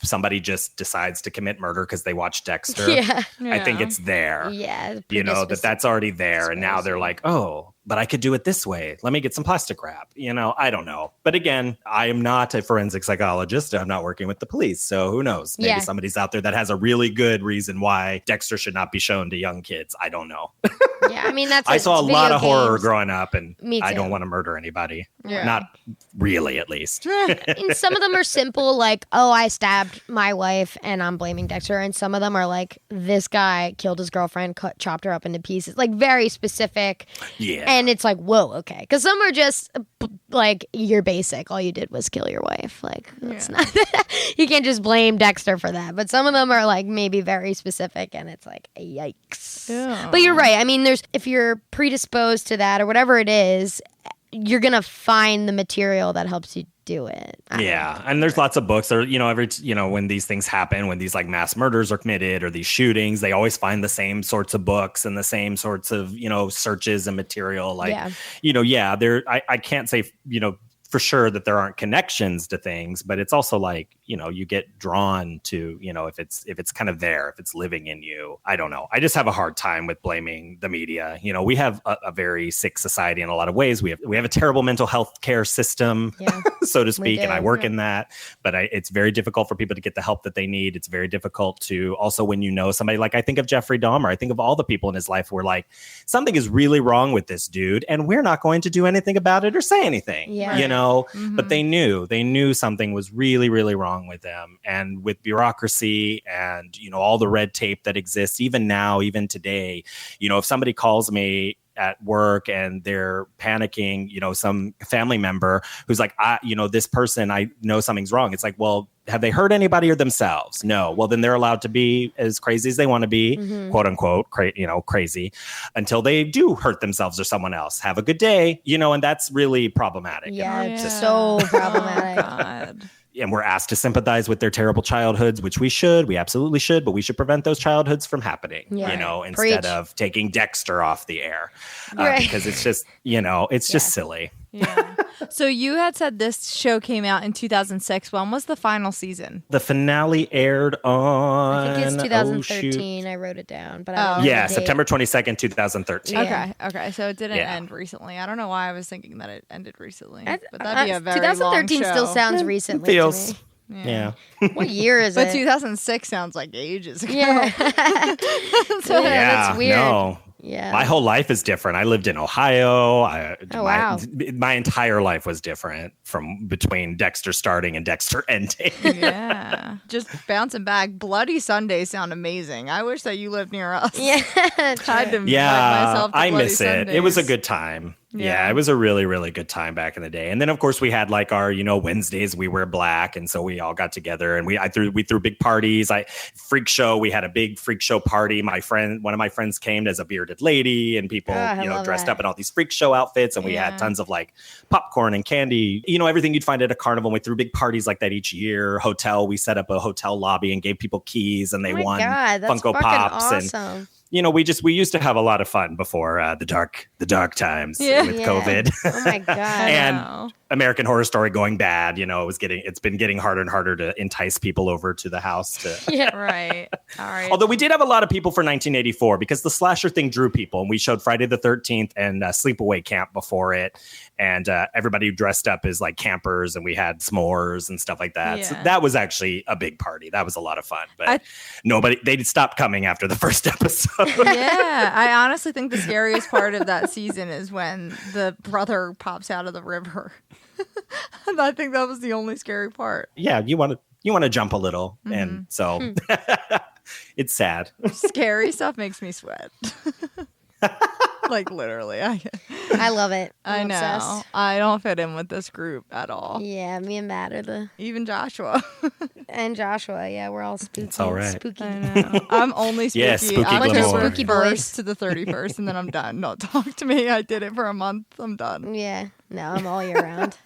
somebody just decides to commit murder because they watch Dexter. Yeah. I think it's there. Yeah. That's already there. And now they're like, oh, but I could do it this way. Let me get some plastic wrap. I don't know. But again, I am not a forensic psychologist. I'm not working with the police. So who knows? Maybe somebody's out there that has a really good reason why Dexter should not be shown to young kids. I don't know. Yeah, I mean, that's I saw a lot of horror growing up, and Me I too. don't want to murder anybody. Yeah. Not really, at least. And some of them are simple, like, oh, I stabbed my wife and I'm blaming Dexter. And some of them are like, this guy killed his girlfriend, chopped her up into pieces, like very specific. Yeah. And it's like, whoa, okay. Because some are just like, you're basic. All you did was kill your wife. Like, that's not, you can't just blame Dexter for that. But some of them are like maybe very specific, and it's like, yikes. Yeah. But you're right. I mean, if you're predisposed to that or whatever it is, you're going to find the material that helps you do it. Yeah. And there's lots of books or, when these things happen, when these like mass murders are committed or these shootings, they always find the same sorts of books and the same sorts of, searches and material. Like, I can't say, for sure that there aren't connections to things, but it's also like, you get drawn to, if it's kind of there, if it's living in you. I don't know. I just have a hard time with blaming the media. We have a very sick society in a lot of ways. We have a terrible mental health care system, so to speak, and I work in that, but it's very difficult for people to get the help that they need. It's very difficult to also, when somebody, like I think of Jeffrey Dahmer, I think of all the people in his life who are like, something is really wrong with this dude and we're not going to do anything about it or say anything, Mm-hmm. But they knew something was really, really wrong with them. And with bureaucracy and, all the red tape that exists, even now, even today, if somebody calls me at work and they're panicking, some family member who's like, this person, I know something's wrong. It's like, well, have they hurt anybody or themselves? No. Well, then they're allowed to be as crazy as they want to be, quote unquote, crazy, until they do hurt themselves or someone else. Have a good day, and that's really problematic. Yeah, it's so problematic. Oh, God. And we're asked to sympathize with their terrible childhoods, which we absolutely should, but we should prevent those childhoods from happening, instead of taking Dexter off the air, because it's just, it's just silly. Yeah. So you had said this show came out in 2006. When was the final season? The finale aired on... I think it's 2013. I wrote it down. But I don't know the date. September 22nd, 2013. Yeah. Okay. So it didn't end recently. I don't know why I was thinking that it ended recently. But that'd be a very 2013 long show. still sounds recently Feels. to me. Yeah. What year is it? But 2006 sounds like ages ago. Yeah. That's weird. No. Yeah. My whole life is different. I lived in Ohio. Wow. My entire life was different from between Dexter starting and Dexter ending. Yeah. Just bouncing back. Bloody Sundays sound amazing. I wish that you lived near us. Yeah. Tried to invite Yeah, myself to I Bloody miss Sundays. it. It was a good time. Yeah, it was a really, really good time back in the day. And then, of course, we had like our, Wednesdays we wear black, and so we all got together and we threw big parties. Freak show. We had a big freak show party. One of my friends came as a bearded lady, and people, dressed up in all these freak show outfits, and we had tons of like popcorn and candy. Everything you'd find at a carnival. And we threw big parties like that each year. We set up a hotel lobby and gave people keys, and they won Funko Pops awesome. and. we used to have a lot of fun before the dark times with COVID. Oh my God. And American Horror Story going bad. It's been getting harder and harder to entice people over to the house to Right. All right. Although we did have a lot of people for 1984 because the slasher thing drew people, and we showed Friday the 13th and Sleepaway Camp before it, and everybody dressed up as like campers, and we had s'mores and stuff like that. Yeah. So that was actually a big party. That was a lot of fun, but they stopped coming after the first episode. Yeah, I honestly think the scariest part of that season is when the brother pops out of the river. I think that was the only scary part. Yeah, you want to jump a little, and so it's sad. Scary stuff makes me sweat. Like literally, I love it. I know. Obsessed. I don't fit in with this group at all. Yeah, me and Matt are Even Joshua. and Joshua. Yeah, we're all spooky. It's all right. Spooky. I know. I'm only spooky. Yeah, spooky I'm glamour. just Spooky boys. 1st to the 31st, and then I'm done. Don't talk to me. I did it for a month. I'm done. Yeah. No, I'm all year round.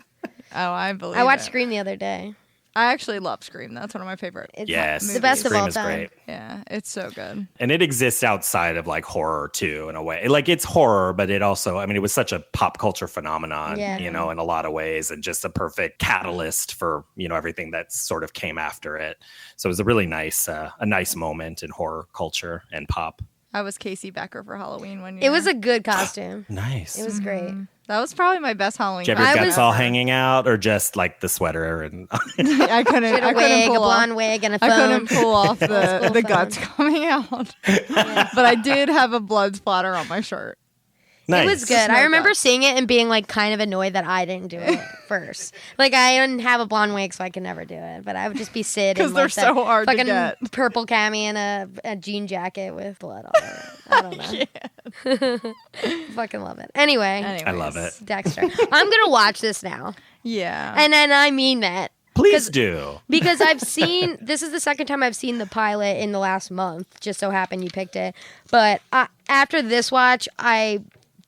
Oh, I believe I watched it. Scream the other day. I actually love Scream. That's one of my favorite. It's Yes, the best Scream of all is time. great. Yeah, it's so good. And it exists outside of like horror too, in a way. Like it's horror, but it also, it was such a pop culture phenomenon, Yeah. in a lot of ways, and just a perfect catalyst for, everything that sort of came after it. So it was a really nice, moment in horror culture and pop. I was Casey Becker for Halloween one year. It was a good costume. Nice. It was great. That was probably my best Halloween. Did you have your I guts was- all hanging out, or just like the sweater and I couldn't. She had I a couldn't wig, a pull blonde off. wig, and a I phone. couldn't pull off school the phone. guts coming out, but I did have a blood splatter on my shirt. nice. It was good. No I remember guts. seeing it and being like kind of annoyed that I didn't do it first. Like I didn't have a blonde wig, so I could never do it. But I would just be Sid 'Cause in they're like so that hard to fucking get. purple cami and a jean jacket with blood on it. I don't know. Fucking love it. Anyway, I love it. Dexter. I'm gonna watch this now, Yeah. and then I mean that. Please do. Because I've seen, this is the second time I've seen the pilot in the last month. Just so happened you picked it. But after this watch, I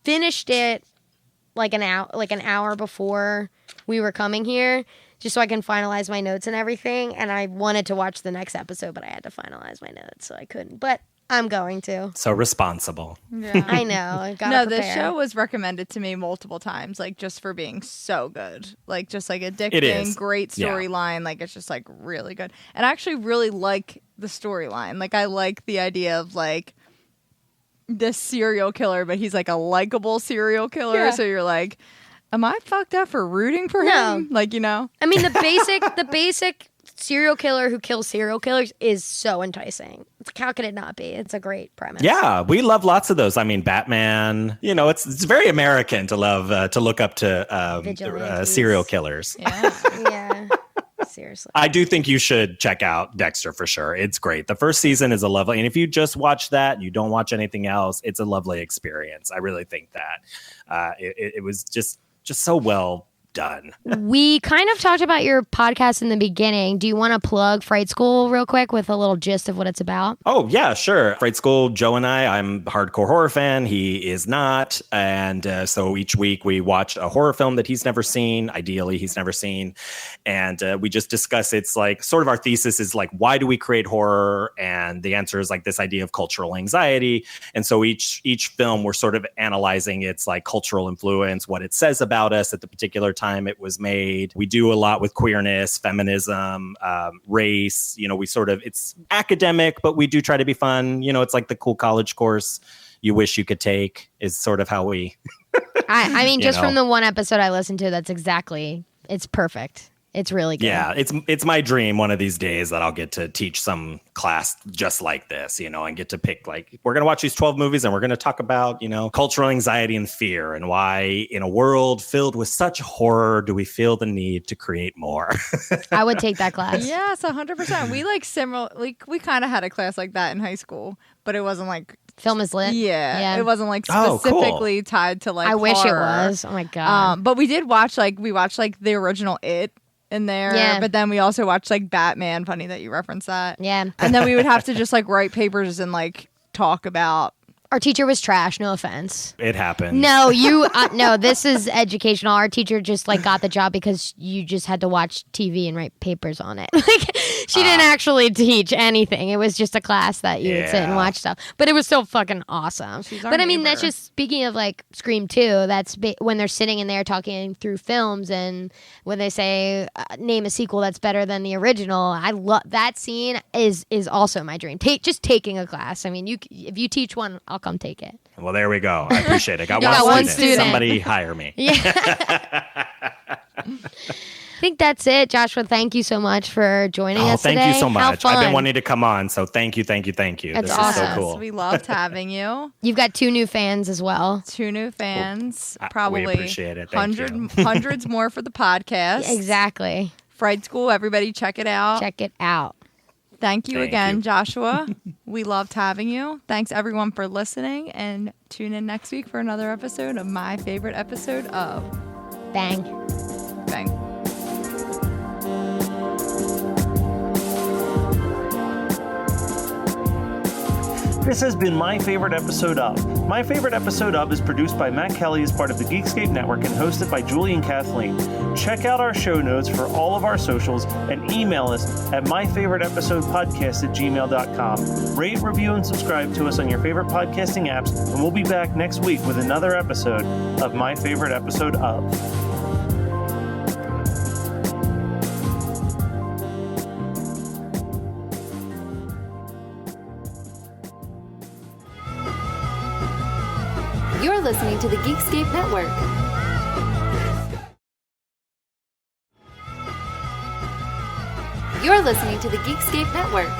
finished it like an hour before we were coming here, just so I can finalize my notes and everything. And I wanted to watch the next episode, but I had to finalize my notes, so I couldn't. But I'm going to. So responsible. Yeah. I know. I gotta No, prepare. this show was recommended to me multiple times, like just for being so good, like just like It addicting, is. great Yeah. storyline. Like it's just like really good, and I actually really like the storyline. Like I like the idea of like this serial killer, but he's like a likable serial killer. Yeah. So you're like, am I fucked up for rooting for No. him? Like I mean, the basic serial killer who kills serial killers is so enticing. It's like, how could it not be? It's a great premise. Yeah, we love lots of those. Batman. It's very American to love to look up to Vigilantes. serial killers. yeah. Yeah. Seriously. I do think you should check out Dexter for sure. It's great. The first season is a lovely, and if you just watch that, you don't watch anything else, it's a lovely experience. I really think that it was just so well done. We kind of talked about your podcast in the beginning. Do you want to plug Fright School real quick with a little gist of what it's about? Oh, yeah, sure. Fright School, Joe and I'm a hardcore horror fan. He is not. And so each week we watch a horror film that he's never seen. Ideally, he's never seen. And we just discuss, it's like sort of our thesis is like, why do we create horror? And the answer is like this idea of cultural anxiety. And so each film, we're sort of analyzing its like cultural influence, what it says about us at the particular time it was made. We do a lot with queerness, feminism, race. It's academic, but we do try to be fun. It's like the cool college course you wish you could take is sort of how we. I mean, just from know. the one episode I listened to, it's perfect. It's really good. Yeah, it's my dream one of these days that I'll get to teach some class just like this, and get to pick, like, we're going to watch these 12 movies and we're going to talk about, cultural anxiety and fear and why in a world filled with such horror do we feel the need to create more. I would take that class. Yes, 100%. We like similar. Like we kind of had a class like that in high school, but it wasn't like. Film is lit. Yeah, it wasn't like Oh, cool. specifically tied to like. I wish it horror. was. Oh my God. But we did watch like the original It in there. Yeah. But then we also watched like Batman. Funny that you referenced that. Yeah. And then we would have to just like write papers and like talk about Our teacher was trash. No offense. It happened. No, no, this is educational. Our teacher just like got the job because you just had to watch TV and write papers on it. Like she didn't actually teach anything. It was just a class that you would sit and watch stuff. But it was so fucking awesome. But I mean, that's just speaking of like Scream 2. That's when they're sitting in there talking through films, and when they say name a sequel that's better than the original. I love that scene. Is also my dream. Just taking a class. I mean, if you teach one, I'll come take it. Well, there we go. I appreciate it. Got one student. Somebody hire me. Yeah. I think that's it. Joshua, thank you so much for joining us today. Thank you so much. I've been wanting to come on, so thank you. That's this awesome. is so cool. We loved having you. You've got 2 new fans as well. 2 new fans. Well, probably we appreciate it. Thank you. Hundreds more for the podcast. Yeah, exactly. Fright School, everybody check it out. Check it out. Thank you again, Joshua. We loved having you. Thanks, everyone, for listening. And tune in next week for another episode of my favorite episode of Bang. Bang. This has been My Favorite Episode Of. My Favorite Episode Of is produced by Matt Kelly as part of the Geekscape Network and hosted by Julie and Kathleen. Check out our show notes for all of our socials and email us at myfavoriteepisodepodcast@gmail.com. Rate, review, and subscribe to us on your favorite podcasting apps, and we'll be back next week with another episode of My Favorite Episode Of. You're listening to the Geekscape Network. You're listening to the Geekscape Network.